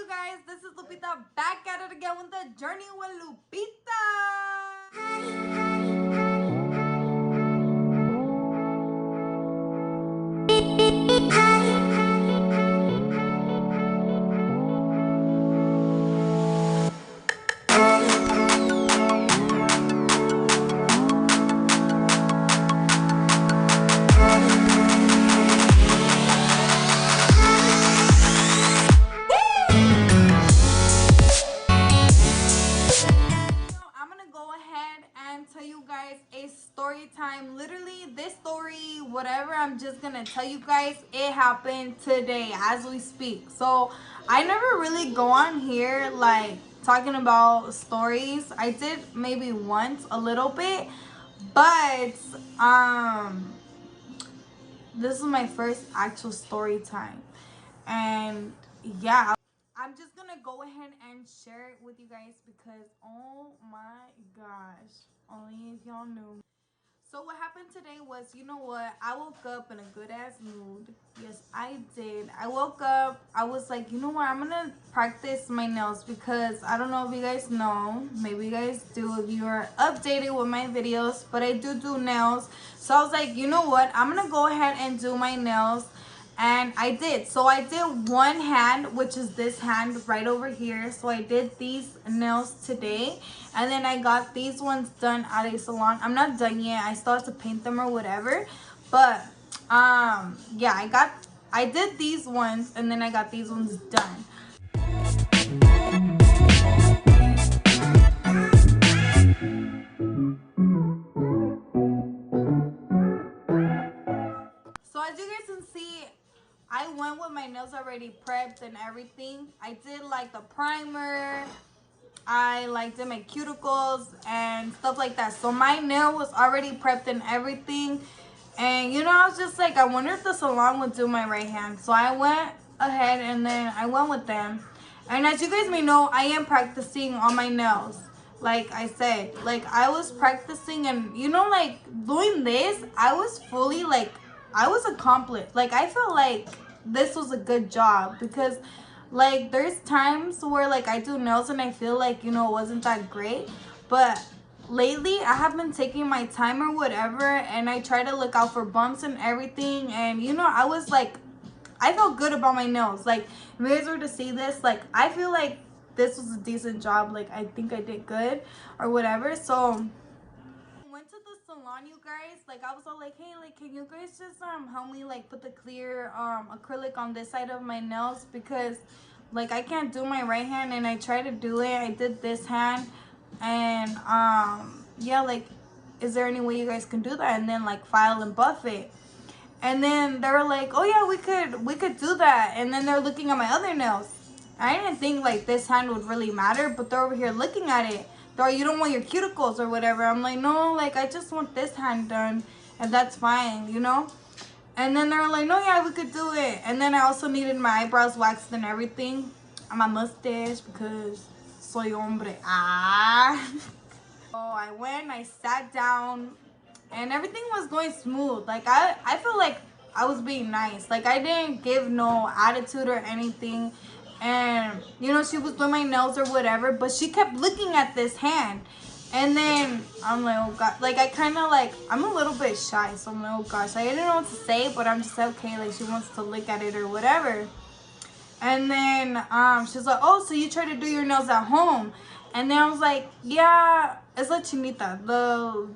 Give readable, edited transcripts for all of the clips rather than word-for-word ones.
you guys? This is Lupita back at it again with the Journey with Lupita. Tell you guys a story time. Literally this story, whatever I'm just gonna tell you guys, it happened today as we speak. So I never really go on here like talking about stories. I did maybe once a little bit, but this is my first actual story time. And yeah, I'm just gonna go ahead and share it with you guys because oh my gosh, only if y'all knew. So what happened today was, you know what, I woke up in a good ass mood. Yes, I did. I woke up, I was like, you know what, I'm gonna practice my nails because I don't know if you guys know, maybe you guys do if you are updated with my videos, but I do nails. So I was like, you know what, I'm gonna go ahead and do my nails. And I did. So I did one hand, which is this hand right over here. So I did these nails today. And then I got these ones done at a salon. I'm not done yet. I still have to paint them or whatever. But yeah, I did these ones and then I got these ones done. So as you guys can see, I went with my nails already prepped and everything. I did like the primer. I like did my cuticles and stuff like that. So my nail was already prepped and everything. And you know, I was just like, I wonder if the salon would do my right hand. So I went ahead and then I went with them. And as you guys may know, I am practicing on my nails. Like I said, like I was practicing and you know, like doing this, I was fully like, I was accomplished. Like I felt like this was a good job because like there's times where like I do nails and I feel like, you know, it wasn't that great. But lately I have been taking my time or whatever and I try to look out for bumps and everything. And you know, I was like, I felt good about my nails. Like if you guys were to see this, like I feel like this was a decent job. Like I think I did good or whatever. So went to the salon, you guys. Like I was all like, hey, like can you guys just help me like put the clear acrylic on this side of my nails because like I can't do my right hand and I tried to do it. I did this hand and yeah, like is there any way you guys can do that and then like file and buff it? And then they were like, oh yeah, we could do that. And then they're looking at my other nails. I didn't think like this hand would really matter, but they're over here looking at it. They're like, you don't want your cuticles or whatever. I'm like, no, like I just want this hand done and that's fine, you know? And then they're like, no, yeah, we could do it. And then I also needed my eyebrows waxed and everything. And my mustache because soy hombre. Ah. So I went, I sat down and everything was going smooth. Like I feel like I was being nice. Like I didn't give no attitude or anything. And you know, she was doing my nails or whatever, but she kept looking at this hand. And then I'm like, oh god, like I kind of like, I'm a little bit shy, so I'm like, oh gosh, I didn't know what to say, but I'm just like, okay, like she wants to look at it or whatever. And then she's like, oh, so you try to do your nails at home? And then I was like, yeah, it's La Chinita,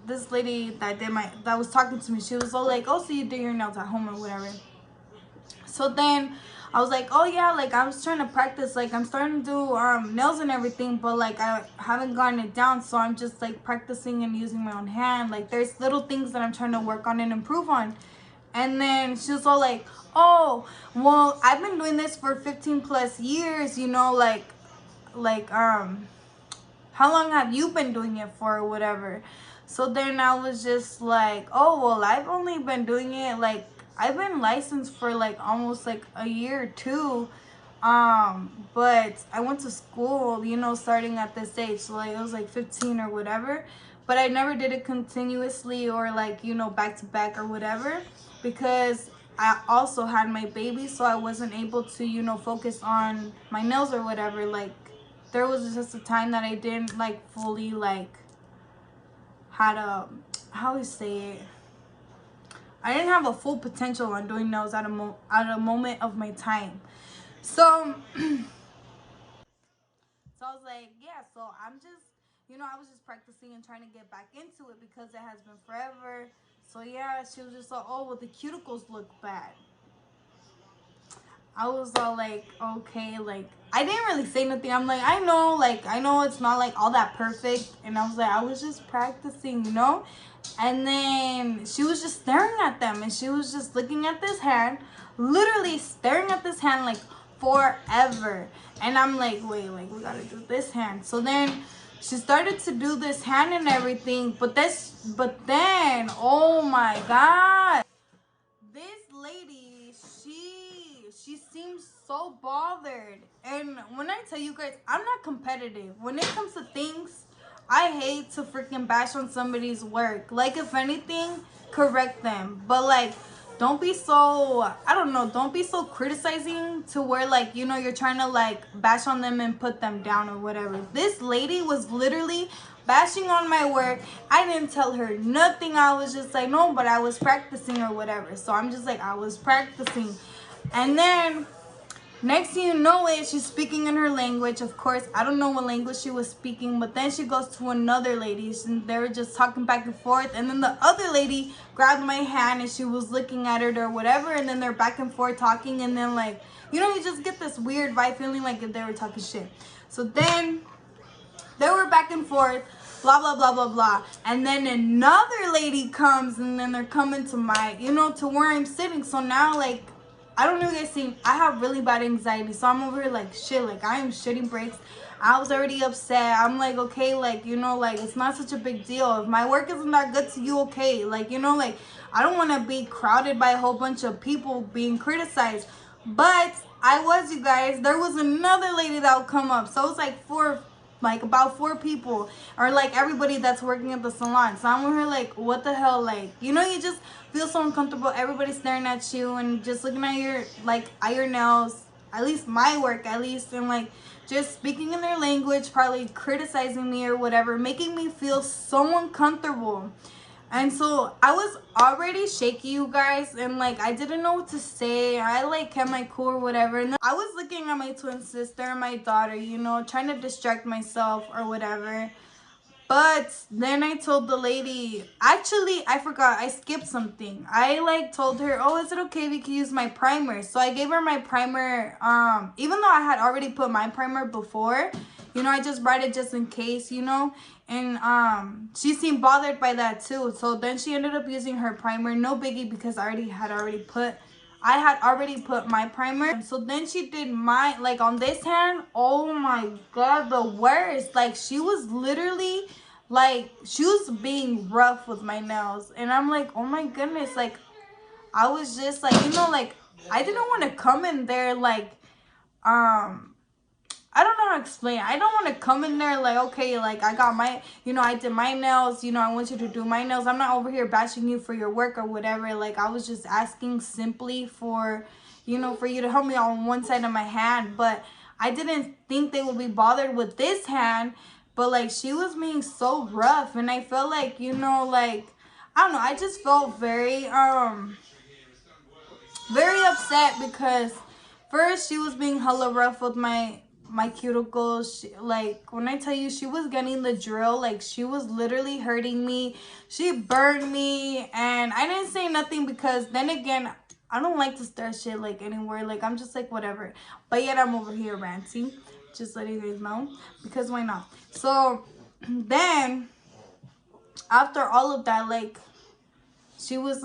this lady that was talking to me. She was all like, oh, so you do your nails at home or whatever. So then I was like, oh yeah, like I was trying to practice, like I'm starting to do nails and everything, but like I haven't gotten it down, so I'm just like practicing and using my own hand. Like there's little things that I'm trying to work on and improve on. And then she was all like, oh, well, I've been doing this for 15 plus years, you know, like how long have you been doing it for or whatever? So then I was just like, oh, well, I've only been doing it like, I've been licensed for like almost like a year or two. But I went to school, you know, starting at this age. So like it was like 15 or whatever. But I never did it continuously or like, you know, back to back or whatever. Because I also had my baby, so I wasn't able to, you know, focus on my nails or whatever. Like, there was just a time that I didn't like fully like had a, how do you say it, I didn't have a full potential on doing nails at a moment of my time. So so I was like, yeah, so I'm just, you know, I was just practicing and trying to get back into it because it has been forever. So yeah, she was just like, oh, well, the cuticles look bad. I was all like, okay, like, I didn't really say nothing. I'm like, I know it's not like all that perfect. And I was like, I was just practicing, you know? And then she was just staring at them, and she was just looking at this hand, literally staring at this hand like forever. And I'm like, wait, like, we gotta do this hand. So then she started to do this hand and everything, but then, oh my God, this lady, she seems so bothered. And when I tell you guys, I'm not competitive when it comes to things. I hate to freaking bash on somebody's work. Like, if anything, correct them, but like, don't be so, I don't know, don't be so criticizing to where, like, you know, you're trying to like bash on them and put them down or whatever. This lady was literally bashing on my work. I didn't tell her nothing. I was just like, no, but I was practicing or whatever. So I'm just like, I was practicing. And then next thing you know it, she's speaking in her language. Of course, I don't know what language she was speaking, but then she goes to another lady, and they were just talking back and forth. And then the other lady grabbed my hand and she was looking at it or whatever. And then they're back and forth talking. And then, like, you know, you just get this weird vibe feeling like they were talking shit. So then they were back and forth, blah, blah, blah, blah, blah. And then another lady comes, and then they're coming to my, you know, to where I'm sitting. So now, like, I don't know if you guys see, I have really bad anxiety. So I'm over here like, shit, like, I am shitting bricks. I was already upset. I'm like, okay, like, you know, like, it's not such a big deal. If my work isn't that good to you, okay. Like, you know, like, I don't want to be crowded by a whole bunch of people being criticized. But I was, you guys, there was another lady that would come up. So it was like about four people, or like everybody that's working at the salon. So I'm over here like, what the hell? Like, you know, you just feel so uncomfortable. Everybody's staring at you and just looking at your, like, at your nails, at least my work, at least, and like just speaking in their language, probably criticizing me or whatever, making me feel so uncomfortable. And so I was already shaky, you guys, and like I didn't know what to say. I like kept my cool or whatever. And then I was looking at my twin sister and my daughter, you know, trying to distract myself or whatever. But then I told the lady, actually, I forgot, I skipped something. I like told her, oh, is it okay if we can use my primer? So I gave her my primer, even though I had already put my primer before, you know, I just brought it just in case, you know. And she seemed bothered by that too. So then she ended up using her primer, no biggie, because I had already put my primer. So then she did my, like, on this hand, oh my God, the worst. Like, she was literally, like, she was being rough with my nails. And I'm like, oh my goodness, like, I was just like, you know, like, I didn't want to come in there like, I don't know how to explain. I don't want to come in there like, okay, like, I got my, you know, I did my nails, you know, I want you to do my nails. I'm not over here bashing you for your work or whatever. Like, I was just asking simply for, you know, for you to help me on one side of my hand. But I didn't think they would be bothered with this hand. But like, she was being so rough, and I felt like, you know, like, I don't know, I just felt very upset because first she was being hella rough with my cuticles. Like, when I tell you, she was getting the drill. Like, she was literally hurting me. She burned me, and I didn't say nothing because then again, I don't like to start shit like anywhere. Like, I'm just like, whatever. But yet I'm over here ranting, just letting you guys know, because why not? So then after all of that, like, she was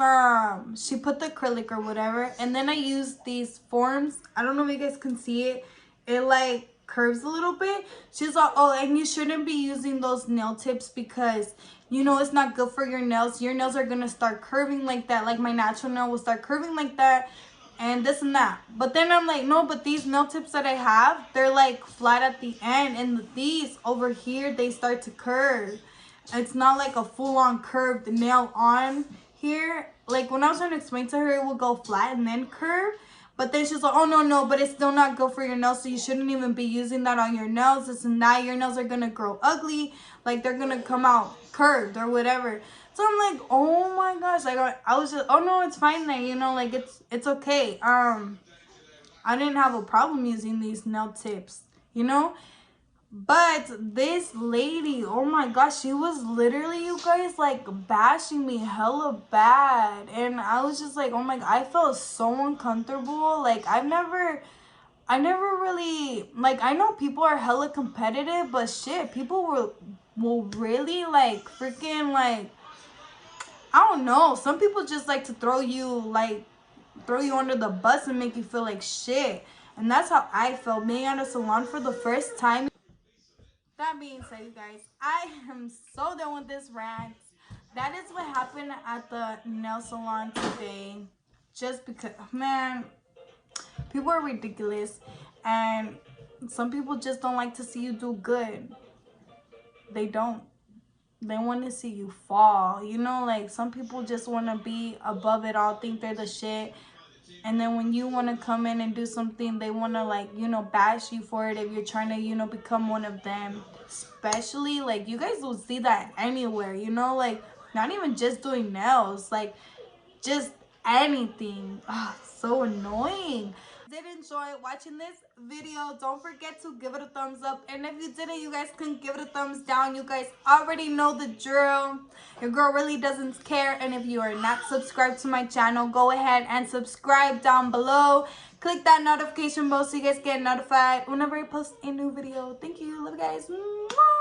she put the acrylic or whatever, and then I used these forms. I don't know if you guys can see it. It like curves a little bit. She's like, oh, and you shouldn't be using those nail tips because, you know, it's not good for your nails. Your nails are gonna start curving like that. Like, my natural nail will start curving like that, and this and that. But then I'm like, no, but these nail tips that I have, they're like flat at the end, and these over here, they start to curve. It's not like a full-on curved nail on here. like when I was trying to explain to her, it would go flat and then curve. But then she's like, oh, no, but it's still not good for your nails. So you shouldn't even be using that on your nails. This and that. Your nails are going to grow ugly. Like they're going to come out curved or whatever. So I'm like, oh my gosh. Like I was just, oh no, it's fine then. You know, like it's okay. I didn't have a problem using these nail tips, you know. But this lady, oh my gosh, she was literally, you guys, like bashing me hella bad. And I was just like, oh my God, I felt so uncomfortable. Like I never really, like, I know people are hella competitive, but shit, people will really like freaking like, I don't know. Some people just like to throw you under the bus and make you feel like shit. And that's how I felt being at a salon for the first time. That being said, you guys, I am so done with this rant. That is what happened at the nail salon today. Just because, man, people are ridiculous. And some people just don't like to see you do good. They don't. They want to see you fall. You know, like some people just want to be above it all, think they're the shit. And then when you want to come in and do something, they want to, like, you know, bash you for it if you're trying to, you know, become one of them. Especially, like, you guys will see that anywhere, you know, like, not even just doing nails, like, just anything. Oh, so annoying. Did enjoy watching this video, don't forget to give it a thumbs up, and if you didn't, you guys can give it a thumbs down. You guys already know the drill. Your girl really doesn't care. And if you are not subscribed to my channel, go ahead and subscribe down below. Click that notification bell so you guys get notified whenever I post a new video. Thank you. Love you guys. Mwah!